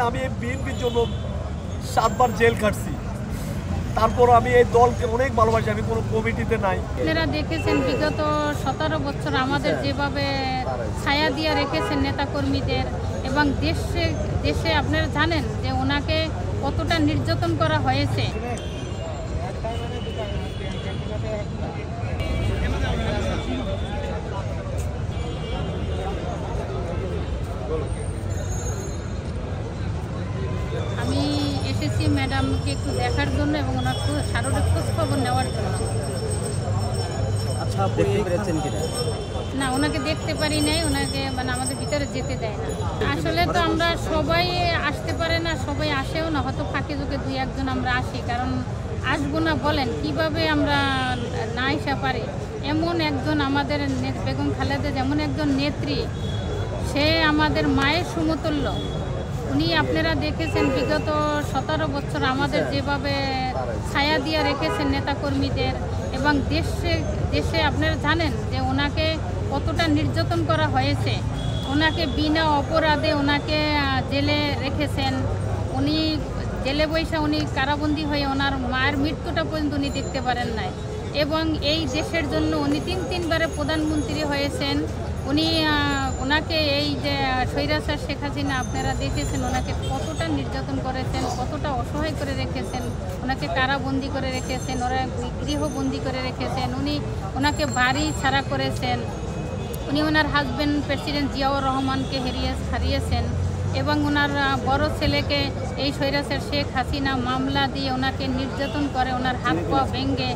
আমি এই বিএনপির জন্য 7 বার জেল খাটছি, তারপর আমি এই দলকে অনেক ভালোবাসি। আমি কোনো কমিটিতে নাই। আপনারা দেখেছেন বিগত 17 বছর আমাদের যেভাবে ছায়া দিয়ে রেখেছেন নেতাকর্মীদের, এবং দেশে আপনারা জানেন যে ওনাকে কতটা নির্যাতন করা হয়েছে। আমি এসেছি ম্যাডামকে একটু দেখার জন্য এবং ওনার শারীরিক খোঁজ খবর নেওয়ার জন্য। না, ওনাকে দেখতে পারি নাই, ওনাকে মানে আমাদের ভিতরে যেতে দেয় না। আসলে তো আমরা সবাই আসতে পারে না, সবাই আসেও না, হয়তো ফাঁকে ঝুঁকে 2-1 আমরা আসি। কারণ আসবো না বলেন কিভাবে আমরা না আসা পারি? এমন একজন আমাদের বেগম খালেদা যেমন একজন নেত্রী, সে আমাদের মায়ের সমতুল্য। উনি আপনারা দেখেছেন বিগত 17 বছর আমাদের যেভাবে ছায়া দিয়ে রেখেছেন নেতাকর্মীদের, এবং দেশে আপনারা জানেন যে ওনাকে কতটা নির্যাতন করা হয়েছে। ওনাকে বিনা অপরাধে ওনাকে জেলে রেখেছেন। উনি জেলে বৈশা উনি কারাবন্দী হয়ে ওনার মায়ের মৃত্যুটা পর্যন্ত উনি দেখতে পারেন নাই। এবং এই দেশের জন্য উনি 3-3বারে প্রধানমন্ত্রী হয়েছেন। উনি ওনাকে এই যে স্বৈরাচার শেখ হাসিনা আপনারা দেখেছেন ওনাকে কতটা নির্যাতন করেছেন, কতটা অসহায় করে রেখেছেন, ওনাকে কারাবন্দি করে রেখেছেন, ওরা গৃহবন্দী করে রেখেছেন, ওনাকে বাড়ি ছাড়া করেছেন। উনি ওনার হাজব্যান্ড প্রেসিডেন্ট জিয়াউর রহমানকে হারিয়েছেন, এবং ওনার বড় ছেলেকে এই স্বৈরাচার শেখ হাসিনা মামলা দিয়ে ওনাকে নির্যাতন করে, ওনার হাত পা ভেঙে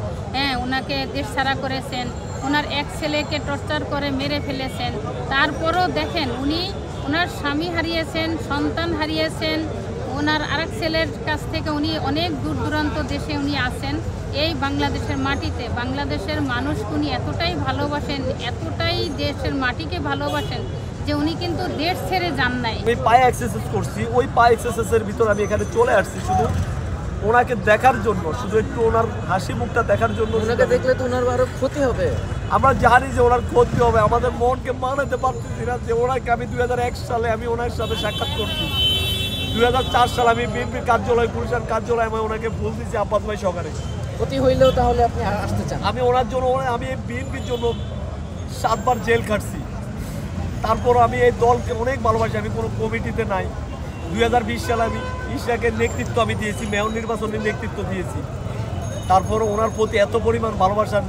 ওনাকে দেশ ছাড়া করেছেন। ওনার এক ছেলেকে টর্চার করে মেরে ফেলেছেন। তারপরও দেখেন উনি ওনার স্বামী হারিয়েছেন, সন্তান হারিয়েছেন। ওনার আরেক ছেলের কাছ থেকে উনি অনেক দূর দূরান্ত দেশে উনি আছেন। এই বাংলাদেশের মাটিতে বাংলাদেশের মানুষকে উনি এতটাই ভালোবাসেন, এতটাই দেশের মাটিকে ভালোবাসেন যে উনি কিন্তু দেশ ছেড়ে যান নাই। আমি পায়ে এক্সারসাইজ করছি, ওই পায়ে এক্সারসাইজের ভিতর আমি এখানে চলে আসছি শুধু ওনাকে দেখার জন্য, শুধু একটু ওনার হাসি মুখটা দেখার জন্য। ওনাকে দেখলে তো ওনার আরো ক্ষতি হবে। আমরা জানি যে ওনার ক্ষতি হবে, আমাদের মনকে মানাতে পারতেছি না যে ওনাকে আমি 2001 সালে আমি ওনার সাথে সাক্ষাৎ করছি। 2004 সালে আমি বিএনপির কার্যালয়, পুলিশের কার্যালয়ে আমি ওনাকে ফুল দিয়েছি আব্বাস ভাই সকালে। ক্ষতি হইলেও তাহলে আপনি আসতে চান? আমি ওনার জন্য আমি এই বিএনপির জন্য 7 বার জেল খাটছি, তারপর আমি এই দলকে অনেক ভালোবাসি। আমি কোনো কমিটিতে নাই। 2020 সালে আমি ইশরাকের নেতৃত্ব আমি দিয়েছি, মেয়র নির্বাচনের নেতৃত্ব দিয়েছি। তারপর ওনার প্রতি এত পরিমাণ ভালোবাসার,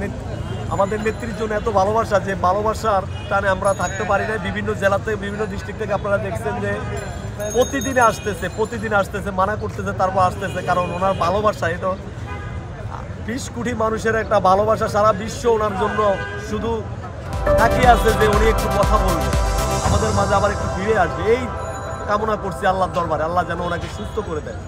আমাদের নেত্রীর জন্য এত ভালোবাসা, যে ভালোবাসার টানে আমরা থাকতে পারি না। বিভিন্ন জেলা থেকে, বিভিন্ন ডিস্ট্রিক্ট থেকে আপনারা দেখছেন যে প্রতিদিনে আসতেছে, মানা করতেছে, তারপর আসতেছে। কারণ ওনার ভালোবাসা, এটা 20 কোটি মানুষের একটা ভালোবাসা। সারা বিশ্ব ওনার জন্য শুধু তাকিয়ে আছে যে উনি একটু কথা বলবে, আমাদের মাঝে আবার একটু ফিরে আসবে। এই কামনা করছি আল্লাহর দরবারে, আল্লাহ যেন ওনাকে সুস্থ করে দেয়।